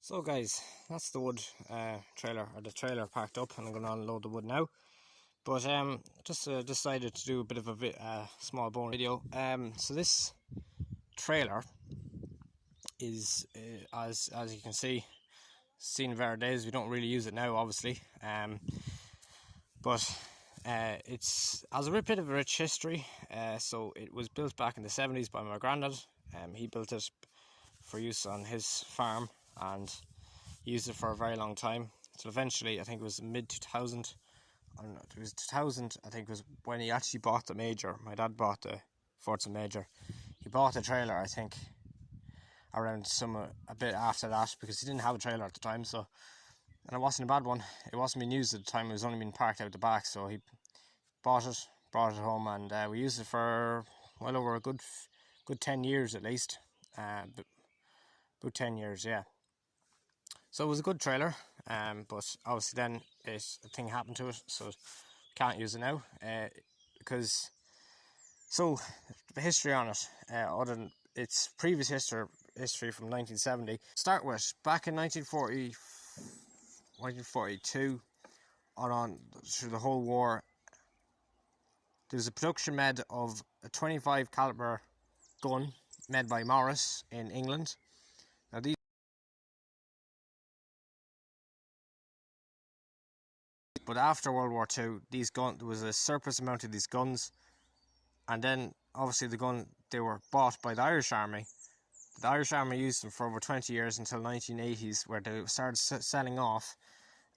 So guys, that's the wood trailer, or the trailer packed up, and I'm going to unload the wood now. But just decided to do a bit of a small bonus video. So this trailer is, as you can see, seen of our days. We don't really use it now, obviously. But it's has a bit of a rich history. So it was built back in the 70s by my granddad. He built it for use on his farm and used it for a very long time. So eventually, I think it was mid 2000. It was 2000. I think was when he actually bought the Major. My dad bought the Forza Major. He bought a trailer, I think, around a bit after that, because he didn't have a trailer at the time. So, and it wasn't a bad one. It wasn't being used at the time. It was only being parked out the back. So he bought it home, and we used it for well over a good 10 years at least. About 10 years, yeah. So it was a good trailer, but obviously then a thing happened to it, so can't use it now. Because so the history on it, other than its previous history from 1970, start with back in 1942 on through the whole war. There was a production made of a 25 caliber gun made by Morris in England. Now but after World War II, there was a surplus amount of these guns, and then obviously they were bought by the Irish Army. The Irish Army used them for over 20 years until 1980s, where they started selling off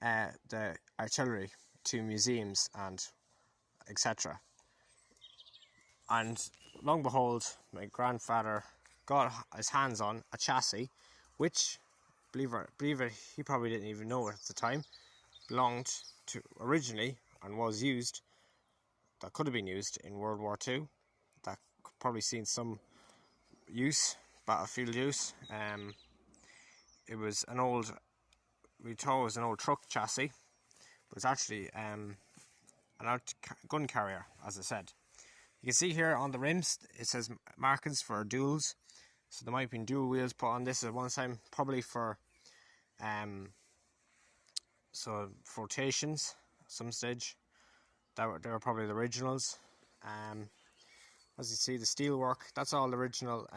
the artillery to museums and etc. And long and behold, my grandfather got his hands on a chassis, which, believe it, he probably didn't even know it at the time, belonged to originally and was used, that could have been used in World War II, that could probably seen some use, battlefield use. It was an old, we thought it was an old truck chassis, but it's actually an gun carrier, as I said. You can see here on the rims, it says markings for duals, so there might have been dual wheels put on this at one time, probably for so rotations at some stage. They were probably the originals. As you see, the steel work, that's all original.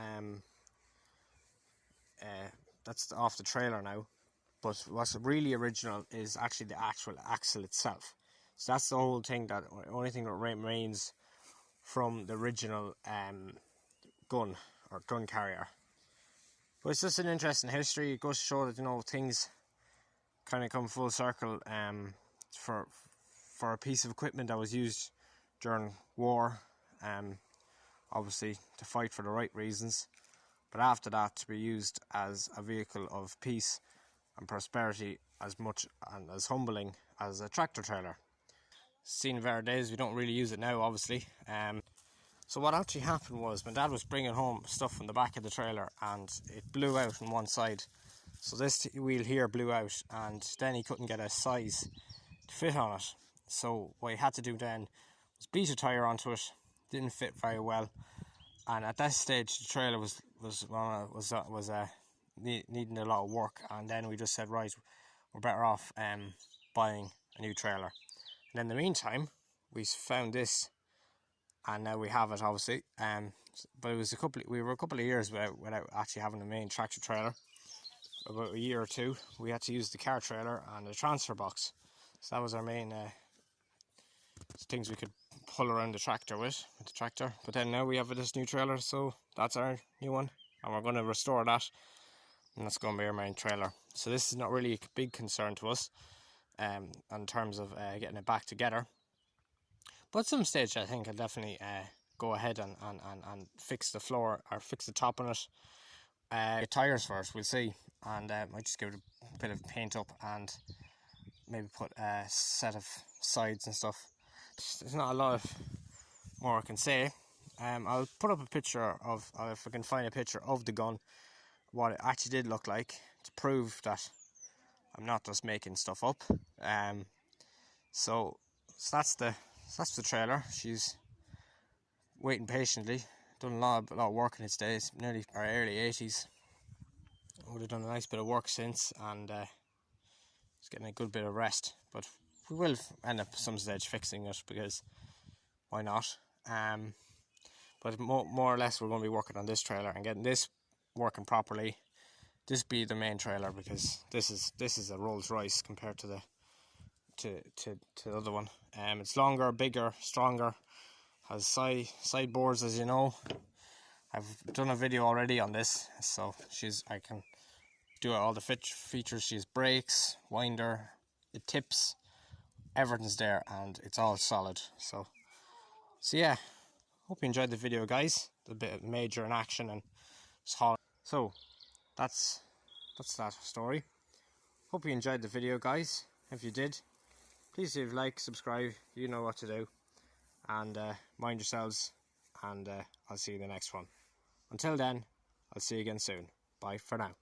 That's off the trailer now, but what's really original is actually the actual axle itself. So that's the whole thing, that only thing that remains from the original gun or gun carrier. But it's just an interesting history. It goes to show that, you know, things kind of come full circle for a piece of equipment that was used during war, obviously to fight for the right reasons, but after that to be used as a vehicle of peace and prosperity, as much and as humbling as a tractor trailer. Seen of our days, we don't really use it now, obviously. So what actually happened was, my dad was bringing home stuff from the back of the trailer and it blew out on one side. So this wheel here blew out, and then he couldn't get a size to fit on it. So what he had to do then was beat a tyre onto it. Didn't fit very well, and at that stage the trailer was needing a lot of work. And then we just said, right, we're better off buying a new trailer. And in the meantime, we found this, and now we have it, obviously. But it was we were a couple of years without actually having a main tractor trailer. About a year or two, we had to use the car trailer and the transfer box. So that was our main things we could pull around the tractor with the tractor. But then now we have this new trailer, so that's our new one, and we're going to restore that, and that's going to be our main trailer. So this is not really a big concern to us in terms of getting it back together. But at some stage, I think I'll definitely go ahead and fix the floor, or fix the top on it. Get tyres first, we'll see, and might just give it a bit of paint up and maybe put a set of sides and stuff. There's not a lot of more I can say. I'll put up a picture of, if I can find a picture of the gun, what it actually did look like, to prove that I'm not just making stuff up. So that's the trailer. She's waiting patiently. Done a lot of work in its days, nearly our early 80s. would have done a nice bit of work since, and it's getting a good bit of rest. But we will end up some stage fixing it, because why not? But more or less we're going to be working on this trailer and getting this working properly. This be the main trailer, because this is a Rolls Royce compared to the other one. It's longer, bigger, stronger, has side boards, as you know. I've done a video already on this, so I can do all the features. She has brakes, winder, it tips, everything's there, and it's all solid. So yeah, hope you enjoyed the video, guys. A bit of major in action and so that's that story. Hope you enjoyed the video, guys. If you did, please leave a like, subscribe, you know what to do, and mind yourselves, and I'll see you in the next one. Until then, I'll see you again soon. Bye for now.